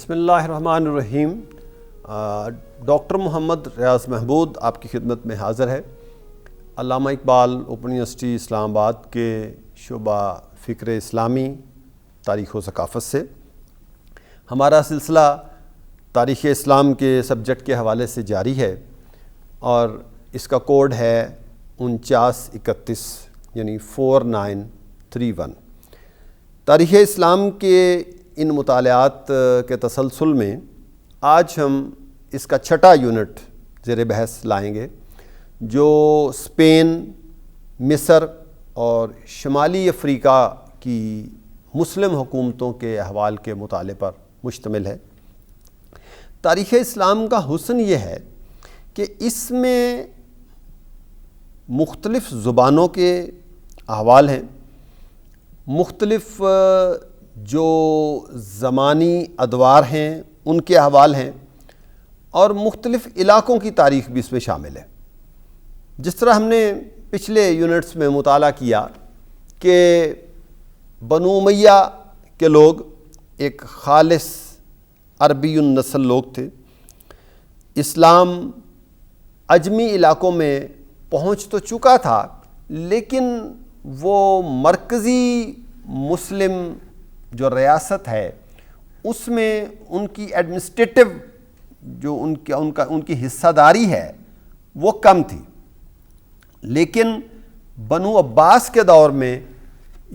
بسم اللہ الرحمن الرحیم۔ ڈاکٹر محمد ریاض محمود آپ کی خدمت میں حاضر ہے۔ علامہ اقبال اوپن یونیورسٹی اسلام آباد کے شعبہ فکر اسلامی تاریخ و ثقافت سے ہمارا سلسلہ تاریخ اسلام کے سبجیکٹ کے حوالے سے جاری ہے، اور اس کا کوڈ ہے 4931 یعنی 4931۔ تاریخ اسلام کے ان مطالعات کے تسلسل میں آج ہم اس کا چھٹا یونٹ زیر بحث لائیں گے، جو اسپین، مصر اور شمالی افریقہ کی مسلم حکومتوں کے احوال کے مطالعے پر مشتمل ہے۔ تاریخ اسلام کا حسن یہ ہے کہ اس میں مختلف زبانوں کے احوال ہیں، مختلف جو زمانی ادوار ہیں ان کے احوال ہیں، اور مختلف علاقوں کی تاریخ بھی اس میں شامل ہے۔ جس طرح ہم نے پچھلے یونٹس میں مطالعہ کیا کہ بنو امیہ کے لوگ ایک خالص عربی النسل لوگ تھے، اسلام عجمی علاقوں میں پہنچ تو چکا تھا، لیکن وہ مرکزی مسلم جو ریاست ہے اس میں ان کی ایڈمنسٹریٹو جو ان کی حصہ داری ہے وہ کم تھی۔ لیکن بنو عباس کے دور میں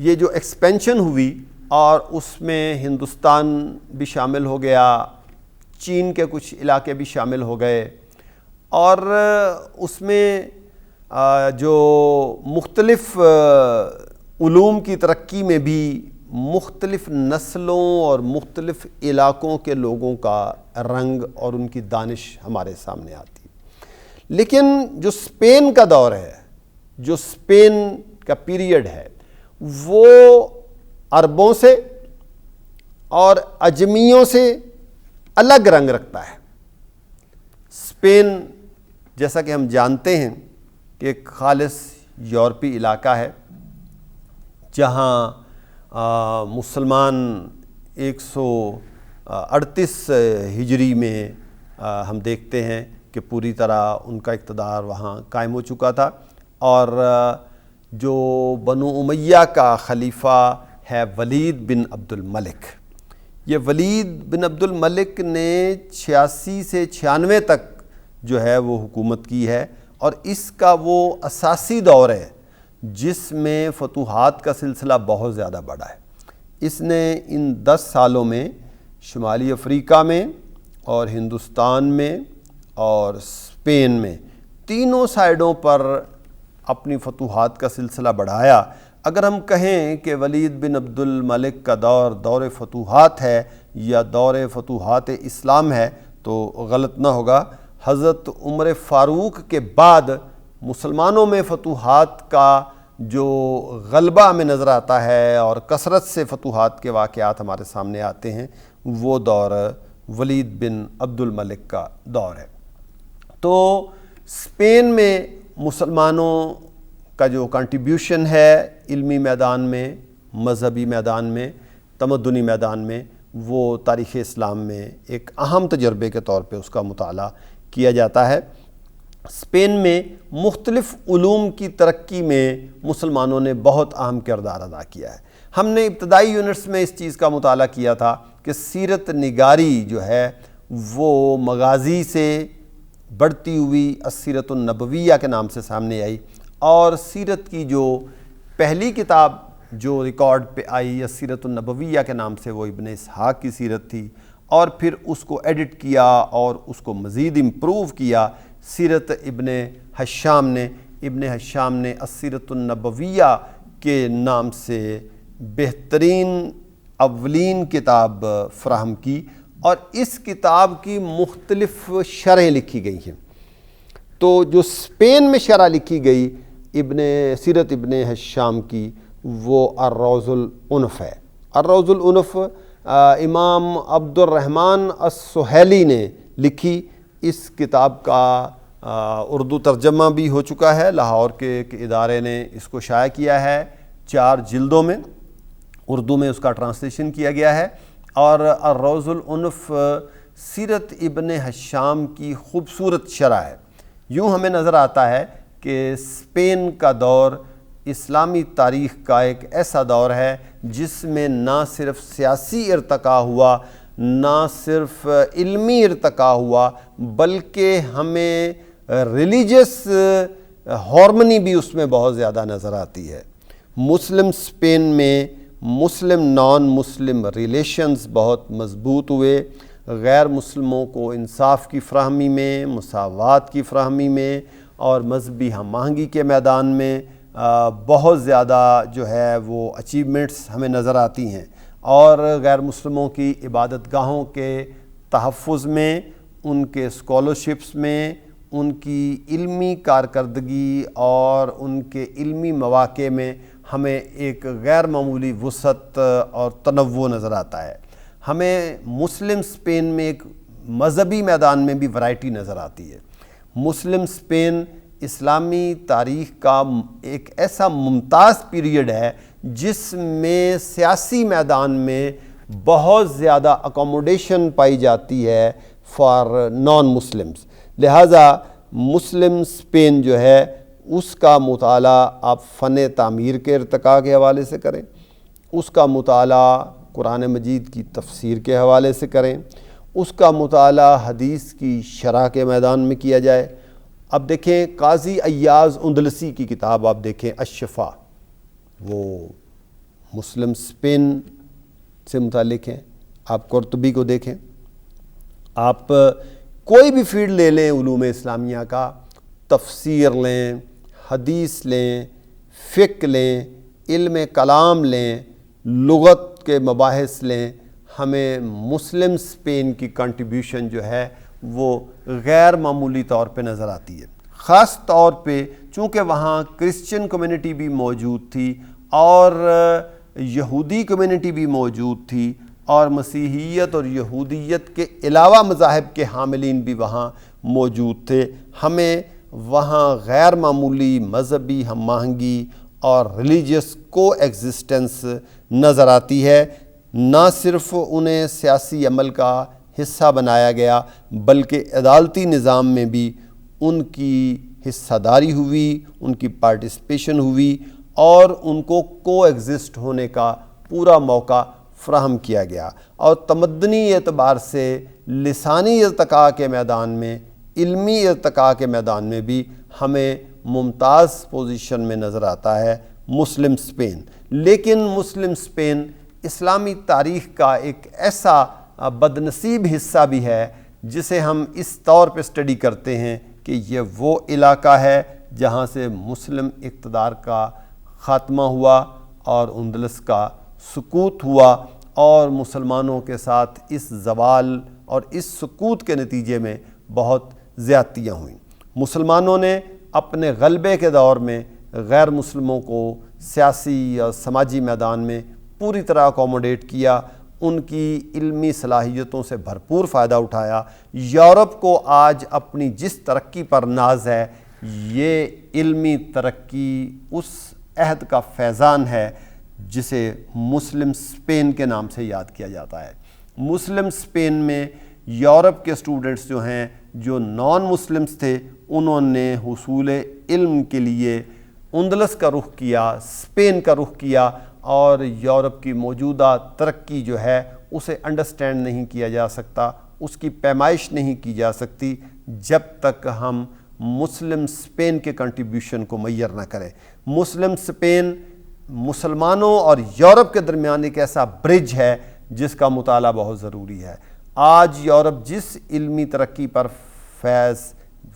یہ جو ایکسپینشن ہوئی اور اس میں ہندوستان بھی شامل ہو گیا، چین کے کچھ علاقے بھی شامل ہو گئے، اور اس میں جو مختلف علوم کی ترقی میں بھی مختلف نسلوں اور مختلف علاقوں کے لوگوں کا رنگ اور ان کی دانش ہمارے سامنے آتی۔ لیکن جو اسپین کا دور ہے، جو اسپین کا پیریڈ ہے، وہ عربوں سے اور عجمیوں سے الگ رنگ رکھتا ہے۔ اسپین جیسا کہ ہم جانتے ہیں کہ ایک خالص یورپی علاقہ ہے، جہاں مسلمان 138 ہجری میں ہم دیکھتے ہیں کہ پوری طرح ان کا اقتدار وہاں قائم ہو چکا تھا، اور جو بنو امیہ کا خلیفہ ہے ولید بن عبد الملک، یہ ولید بن عبد الملک نے 86 سے 96 تک جو ہے وہ حکومت کی ہے، اور اس کا وہ اساسی دور ہے جس میں فتوحات کا سلسلہ بہت زیادہ بڑا ہے۔ اس نے ان 10 سالوں میں شمالی افریقہ میں اور ہندوستان میں اور اسپین میں تینوں سائڈوں پر اپنی فتوحات کا سلسلہ بڑھایا۔ اگر ہم کہیں کہ ولید بن عبد الملک کا دور فتوحات ہے یا دور فتوحات اسلام ہے تو غلط نہ ہوگا۔ حضرت عمر فاروق کے بعد مسلمانوں میں فتوحات کا جو غلبہ ہمیں نظر آتا ہے اور کثرت سے فتوحات کے واقعات ہمارے سامنے آتے ہیں، وہ دور ولید بن عبد الملک کا دور ہے۔ تو اسپین میں مسلمانوں کا جو کنٹریبیوشن ہے علمی میدان میں، مذہبی میدان میں، تمدنی میدان میں، وہ تاریخ اسلام میں ایک اہم تجربے کے طور پہ اس کا مطالعہ کیا جاتا ہے۔ اسپین میں مختلف علوم کی ترقی میں مسلمانوں نے بہت اہم کردار ادا کیا ہے۔ ہم نے ابتدائی یونٹس میں اس چیز کا مطالعہ کیا تھا کہ سیرت نگاری جو ہے وہ مغازی سے بڑھتی ہوئی السیرۃ النبویہ کے نام سے سامنے آئی، اور سیرت کی جو پہلی کتاب جو ریکارڈ پہ آئی السیرۃ النبویہ کے نام سے، وہ ابن اسحاق کی سیرت تھی، اور پھر اس کو ایڈٹ کیا اور اس کو مزید امپروو کیا سیرت ابن حشام نے۔ ابن حشام نے السیرۃ النبویہ کے نام سے بہترین اولین کتاب فراہم کی، اور اس کتاب کی مختلف شرحیں لکھی گئی ہیں۔ تو جو اسپین میں شرح لکھی گئی سیرت ابن حشام کی، وہ الروض العنف ہے۔ الروض العنف امام عبد الرحمن السہیلی نے لکھی۔ اس کتاب کا اردو ترجمہ بھی ہو چکا ہے، لاہور کے ایک ادارے نے اس کو شائع کیا ہے 4 جلدوں میں، اردو میں اس کا ٹرانسلیشن کیا گیا ہے، اور الروض العنف سیرت ابن ہشام کی خوبصورت شرح ہے۔ یوں ہمیں نظر آتا ہے کہ اسپین کا دور اسلامی تاریخ کا ایک ایسا دور ہے جس میں نہ صرف سیاسی ارتقاء ہوا، نہ صرف علمی ارتقاء ہوا، بلکہ ہمیں ریلیجس ہارمنی بھی اس میں بہت زیادہ نظر آتی ہے۔ مسلم اسپین میں مسلم نان مسلم ریلیشنز بہت مضبوط ہوئے، غیر مسلموں کو انصاف کی فراہمی میں، مساوات کی فراہمی میں اور مذہبی ہم آہنگی کے میدان میں بہت زیادہ جو ہے وہ اچیومنٹس ہمیں نظر آتی ہیں، اور غیر مسلموں کی عبادت گاہوں کے تحفظ میں، ان کے اسکالرشپس میں، ان کی علمی کارکردگی اور ان کے علمی مواقع میں ہمیں ایک غیر معمولی وسعت اور تنوع نظر آتا ہے۔ ہمیں مسلم اسپین میں ایک مذہبی میدان میں بھی ورائٹی نظر آتی ہے۔ مسلم اسپین اسلامی تاریخ کا ایک ایسا ممتاز پیریڈ ہے جس میں سیاسی میدان میں بہت زیادہ اکوموڈیشن پائی جاتی ہے فار نان مسلمز، لہٰذا مسلم اسپین جو ہے اس کا مطالعہ آپ فن تعمیر کے ارتقاء کے حوالے سے کریں، اس کا مطالعہ قرآن مجید کی تفسیر کے حوالے سے کریں، اس کا مطالعہ حدیث کی شرح کے میدان میں کیا جائے۔ اب دیکھیں قاضی ایاز اندلسی کی کتاب آپ دیکھیں الشفا، وہ مسلم اسپین سے متعلق ہیں۔ آپ قرطبی کو دیکھیں، آپ کوئی بھی فیلڈ لے لیں علوم اسلامیہ کا، تفسیر لیں، حدیث لیں، فقہ لیں، علم کلام لیں، لغت کے مباحث لیں، ہمیں مسلم اسپین کی کنٹریبیوشن جو ہے وہ غیر معمولی طور پہ نظر آتی ہے، خاص طور پہ چونکہ وہاں کرسچن کمیونٹی بھی موجود تھی اور یہودی کمیونٹی بھی موجود تھی، اور مسیحیت اور یہودیت کے علاوہ مذاہب کے حاملین بھی وہاں موجود تھے۔ ہمیں وہاں غیر معمولی مذہبی ہم آہنگی اور ریلیجیس کو ایگزسٹنس نظر آتی ہے۔ نہ صرف انہیں سیاسی عمل کا حصہ بنایا گیا بلکہ عدالتی نظام میں بھی ان کی حصہ داری ہوئی، ان کی پارٹیسپیشن ہوئی اور ان کو کو ایگزسٹ ہونے کا پورا موقع فراہم کیا گیا، اور تمدنی اعتبار سے لسانی ارتقاء کے میدان میں، علمی ارتقاء کے میدان میں بھی ہمیں ممتاز پوزیشن میں نظر آتا ہے مسلم اسپین۔ لیکن مسلم اسپین اسلامی تاریخ کا ایک ایسا بدنصیب حصہ بھی ہے جسے ہم اس طور پہ اسٹڈی کرتے ہیں کہ یہ وہ علاقہ ہے جہاں سے مسلم اقتدار کا خاتمہ ہوا اور اندلس کا سقوط ہوا، اور مسلمانوں کے ساتھ اس زوال اور اس سقوط کے نتیجے میں بہت زیادتیاں ہوئیں۔ مسلمانوں نے اپنے غلبے کے دور میں غیر مسلموں کو سیاسی اور سماجی میدان میں پوری طرح اکوموڈیٹ کیا، ان کی علمی صلاحیتوں سے بھرپور فائدہ اٹھایا۔ یورپ کو آج اپنی جس ترقی پر ناز ہے، یہ علمی ترقی اس عہد کا فیضان ہے جسے مسلم اسپین کے نام سے یاد کیا جاتا ہے۔ مسلم اسپین میں یورپ کے اسٹوڈنٹس جو ہیں، جو نان مسلمس تھے، انہوں نے حصول علم کے لیے اندلس کا رخ کیا، اسپین کا رخ کیا، اور یورپ کی موجودہ ترقی جو ہے اسے انڈرسٹینڈ نہیں کیا جا سکتا، اس کی پیمائش نہیں کی جا سکتی جب تک ہم مسلم اسپین کے کنٹریبیوشن کو میسر نہ کریں۔ مسلم اسپین مسلمانوں اور یورپ کے درمیان ایک ایسا برج ہے جس کا مطالعہ بہت ضروری ہے۔ آج یورپ جس علمی ترقی پر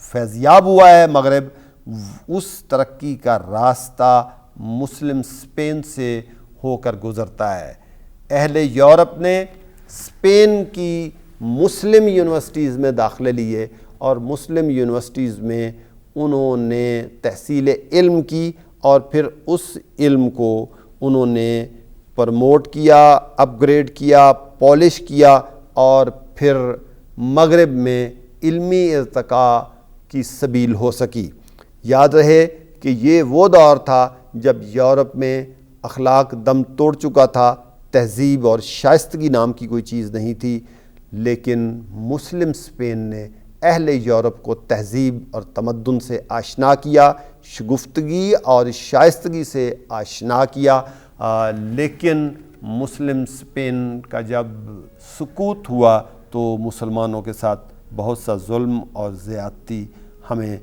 فیضیاب ہوا ہے مغرب، اس ترقی کا راستہ مسلم اسپین سے ہو کر گزرتا ہے۔ اہل یورپ نے اسپین کی مسلم یونیورسٹیز میں داخلے لیے اور مسلم یونیورسٹیز میں انہوں نے تحصیل علم کی، اور پھر اس علم کو انہوں نے پروموٹ کیا، اپ گریڈ کیا، پالش کیا، اور پھر مغرب میں علمی ارتقاء کی سبیل ہو سکی۔ یاد رہے کہ یہ وہ دور تھا جب یورپ میں اخلاق دم توڑ چکا تھا، تہذیب اور شائستگی نام کی کوئی چیز نہیں تھی، لیکن مسلم اسپین نے اہل یورپ کو تہذیب اور تمدن سے آشنا کیا، شگفتگی اور شائستگی سے آشنا کیا، لیکن مسلم اسپین کا جب سقوط ہوا تو مسلمانوں کے ساتھ بہت سا ظلم اور زیادتی ہمیں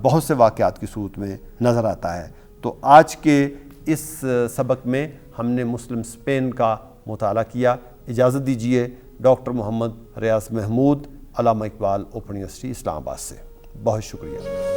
بہت سے واقعات کی صورت میں نظر آتا ہے۔ تو آج کے اس سبق میں ہم نے مسلم اسپین کا مطالعہ کیا۔ اجازت دیجیے ڈاکٹر محمد ریاض محمود، علامہ اقبال اوپن یونیورسٹی اسلام آباد سے۔ بہت شکریہ۔